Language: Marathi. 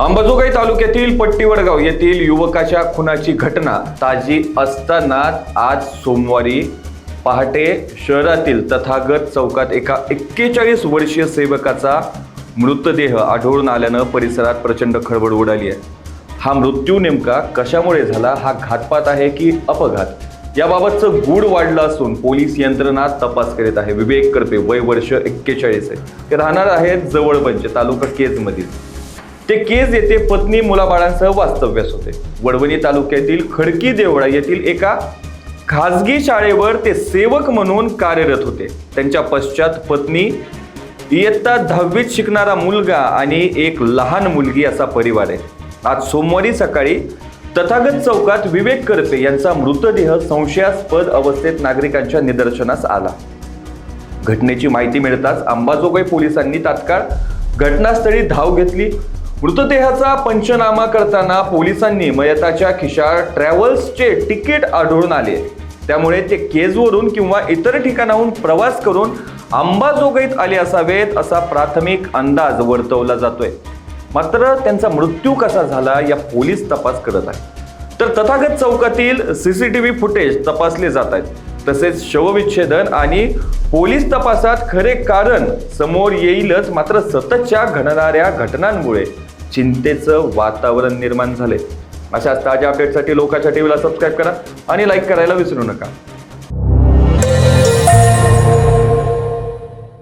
अंबाजोगाई तालुक्यातील पट्टीवडगाव येथील युवकाच्या खुनाची घटना ताजी असताना आज सोमवारी पहाटे शहरातील तथागत चौकात एका 41 वर्षीय सेवकाचा मृतदेह आढळून आल्यानं परिसरात प्रचंड खळबळ उडाली आहे। हा मृत्यू नेमका कशामुळे झाला, हा घातपात आहे की अपघात, याबाबतचं गूढ वाढलं असून पोलीस यंत्रणा तपास करीत आहे। विवेक करपे वय वर्ष 41 आहे, ते राहणार आहेत जवळबंच तालुका केज मधील। ते केज येथे पत्नी मुलाबाळांसह वास्तव्यास होते। वडवणी तालुक्यातील खडकी देवळा येथील एका खासगी शाळेवर ते सेवक म्हणून कार्यरत होते। त्यांच्या पश्चात पत्नी, इयत्ता 10वीत शिकणारा मुलगा आणि एक लहान मुलगी असा परिवार आहे। आज सोमवारी सकाळी तथागत चौकात विवेक करपे यांचा मृतदेह संशयास्पद अवस्थेत नागरिकांच्या निदर्शनास आला। घटनेची माहिती मिळताच अंबाजोगाई पोलिसांनी तात्काळ घटनास्थळी धाव घेतली। मृतदेहाचा पंचनामा करताना पोलिसांनी मयताच्या खिशात ट्रॅव्हल्सचे तिकीट आढळून आले, त्यामुळे ते केजवरून किंवा इतर ठिकाणाहून प्रवास करून अंबाजोगाईत आले असावेत असा प्राथमिक अंदाज वर्तवला जातोय। मात्र त्यांचा मृत्यू कसा झाला या पोलीस तपास करत आहेत। तर तथागत चौकातील CCTV फुटेज तपासले जात आहेत। तसेच शवविच्छेदन आणि पोलीस तपासात खरे कारण समोर येईलच। मात्र सततच्या घडणाऱ्या घटनांमुळे चिंतेचं वातावरण निर्माण झाले। अशाच ताज्या अपडेटसाठी लोकाच्या टीव्हीला सबस्क्राईब करा आणि लाईक करायला विसरू नका।